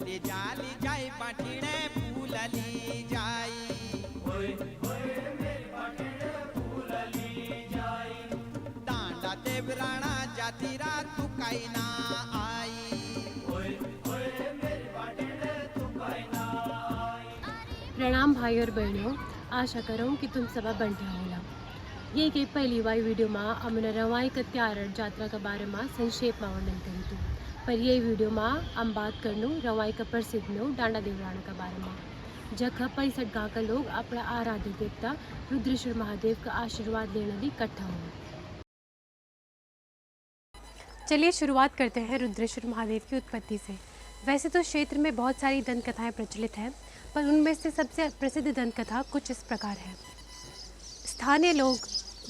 ले जाली जाई बाटिणे फूलली जाई। होय होय मेरी बाटिणे फूलली जाई। दांडा देवराणा जातीरा तू काई ना आई। होय होय मेरी बाटिणे तू काई ना आई। प्रणाम भाई और बहनों, आशा करूँ कि तुम सब बढ़िया होला। ये कि पहली वाई वीडियो में हमने रवाई का त्यार यात्रा के बारे में संक्षेप में वर्णन करी थी, पर ये वीडियो में हम बात करनू रवाई का प्रसिद्ध नो डांडा देवराणा के बारे में, जहाँ 65 गाँव का लोग अपना आराध्य देवता रुद्रेश्वर महादेव का आशीर्वाद लेने लिए इकट्ठा हुए। चलिए शुरुआत करते हैं रुद्रेश्वर महादेव की उत्पत्ति से। वैसे तो क्षेत्र में बहुत सारी दंत कथाएं प्रचलित हैं, पर उनमें से सबसे प्रसिद्ध दंत कथा कुछ इस प्रकार है। स्थानीय लोग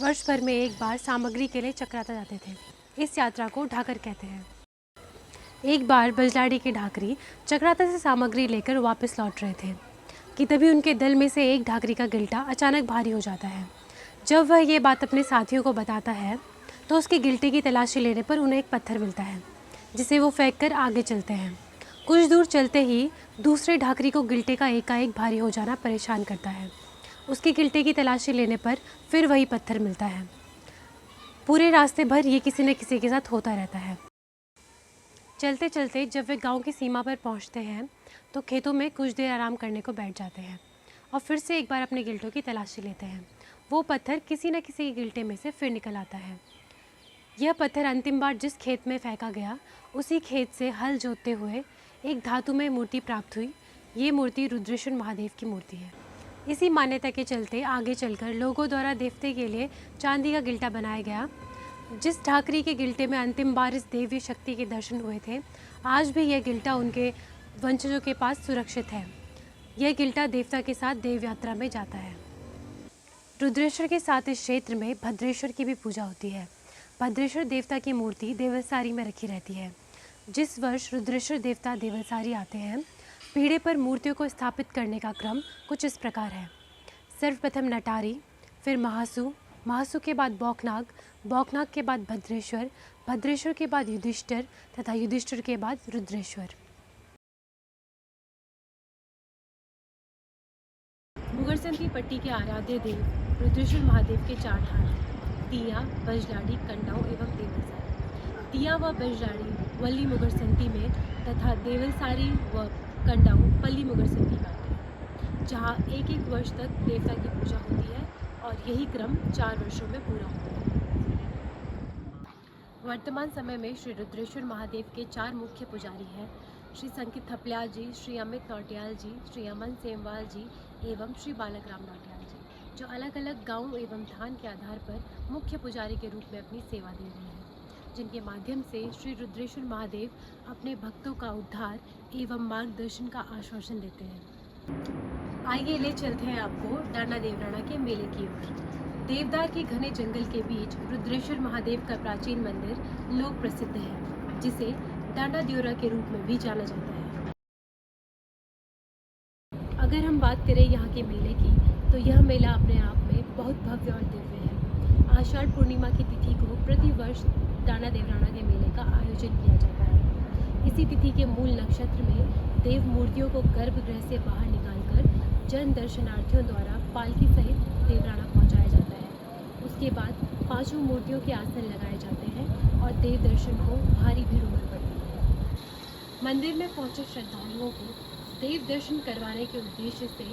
वर्ष भर में एक बार सामग्री के लिए चक्राता जाते थे। इस यात्रा को ढाकर कहते हैं। एक बार बजलाड़ी के ढाकरी चक्राता से सामग्री लेकर वापस लौट रहे थे कि तभी उनके दल में से एक ढाकरी का गिल्टा अचानक भारी हो जाता है। जब वह ये बात अपने साथियों को बताता है तो उसके गिल्टे की तलाशी लेने पर उन्हें एक पत्थर मिलता है, जिसे वो फेंक कर आगे चलते हैं। कुछ दूर चलते ही दूसरे ढाकरी को गिल्टे का एकाएक भारी हो जाना परेशान करता है। उसके गिल्टे की तलाशी लेने पर फिर वही पत्थर मिलता है। पूरे रास्ते भर ये किसी न किसी के साथ होता रहता है। चलते चलते जब वे गांव की सीमा पर पहुंचते हैं तो खेतों में कुछ देर आराम करने को बैठ जाते हैं और फिर से एक बार अपने गिल्टों की तलाशी लेते हैं। वो पत्थर किसी न किसी के गिल्टे में से फिर निकल आता है। यह पत्थर अंतिम बार जिस खेत में फेंका गया, उसी खेत से हल जोतते हुए एक धातु में मूर्ति प्राप्त हुई। ये मूर्ति रुद्रेश्वर महादेव की मूर्ति है। इसी मान्यता के चलते आगे चलकर लोगों द्वारा देवते के लिए चांदी का गिल्टा बनाया गया। जिस ढाकरी के गिल्टे में अंतिम बार इस देवी शक्ति के दर्शन हुए थे, आज भी यह गिल्टा उनके वंशजों के पास सुरक्षित है। यह गिल्टा देवता के साथ देव यात्रा में जाता है। रुद्रेश्वर के साथ इस क्षेत्र में भद्रेश्वर की भी पूजा होती है। भद्रेश्वर देवता की मूर्ति देवलसारी में रखी रहती है। जिस वर्ष रुद्रेश्वर देवता देवलसारी आते हैं, पीढ़े पर मूर्तियों को स्थापित करने का क्रम कुछ इस प्रकार है। सर्वप्रथम नटारी, फिर महासु, महासु के बाद बौखनाग, बौखनाग के बाद भद्रेश्वर, भद्रेश्वर के बाद युधिष्ठिर तथा युधिष्ठिर के बाद रुद्रेश्वर। मुगरसंती पट्टी के आराध्य देव रुद्रेश्वर महादेव के 4 ठाट हैं: तिया, बजलाड़ी, कंडाऊ एवं देवलसारी। तिया व बजलाड़ी वल्ली मुगरसंती में तथा देवलसारी व कंडाऊ पल्ली मुगरसंती में आते हैं, जहाँ एक एक वर्ष तक देवता की पूजा होती है और यही क्रम 4 वर्षों में पूरा होता है। वर्तमान समय में श्री रुद्रेश्वर महादेव के 4 मुख्य पुजारी हैं: श्री संकित थपलियाल जी, श्री अमित नौटियाल जी, श्री अमन सेमवाल जी एवं श्री बालक राम नौटियाल जी, जो अलग अलग गांव एवं थान के आधार पर मुख्य पुजारी के रूप में अपनी सेवा दे रहे हैं, जिनके माध्यम से श्री रुद्रेश्वर महादेव अपने भक्तों का उद्धार एवं मार्गदर्शन का आश्वासन देते हैं। आइए ले चलते हैं आपको डांडा देवराणा के मेले की ओर। देवदार के घने जंगल के बीच रुद्रेश्वर महादेव का प्राचीन मंदिर लोक प्रसिद्ध है, जिसे डांडा देवरा के रूप में भी जाना जाता है। अगर हम बात करें यहाँ के मेले की, तो यह मेला अपने आप में बहुत भव्य और दिव्य है। आषाढ़ पूर्णिमा की तिथि को प्रतिवर्ष डांडा देवराणा के मेले का आयोजन किया जाता है। इसी तिथि के मूल नक्षत्र में देव मूर्तियों को गर्भगृह से बाहर निकालकर जन दर्शनार्थियों द्वारा पालकी सहित देवराणा पहुंचाया जाता है। उसके बाद 5 मूर्तियों के आसन लगाए जाते हैं और देव दर्शन को भारी भीड़ उमड़ पड़ती है। मंदिर में पहुंचे श्रद्धालुओं को देव दर्शन करवाने के उद्देश्य से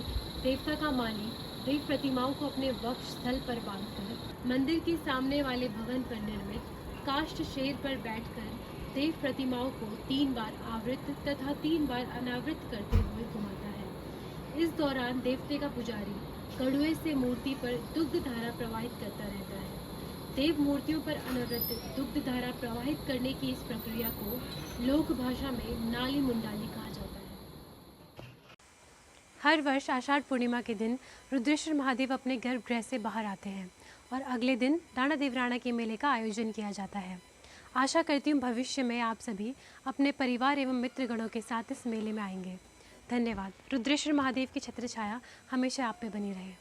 देवता का माली देव प्रतिमाओं को अपने वक्ष स्थल पर बांधकर मंदिर के सामने वाले भवन पर निर्मित काष्ठ शेर पर बैठकर देव प्रतिमाओं को 3 बार आवृत तथा 3 बार अनावृत करते हुए घुमाता है। इस दौरान देवते का पुजारी कड़ुए से मूर्ति पर दुग्ध धारा प्रवाहित करता रहता है। देव मूर्तियों पर अनवरत दुग्ध धारा प्रवाहित करने की इस प्रक्रिया को लोक भाषा में नाली मुंडाली कहा जाता है। हर वर्ष आषाढ़ पूर्णिमा के दिन रुद्रेश्वर महादेव अपने गर्भगृह से बाहर आते हैं और अगले दिन डांडा देवराणा के मेले का आयोजन किया जाता है। आशा करती हूँ भविष्य में आप सभी अपने परिवार एवं मित्रगणों के साथ इस मेले में आएंगे। धन्यवाद। रुद्रेश्वर महादेव की छत्र छाया हमेशा आप पे बनी रहे।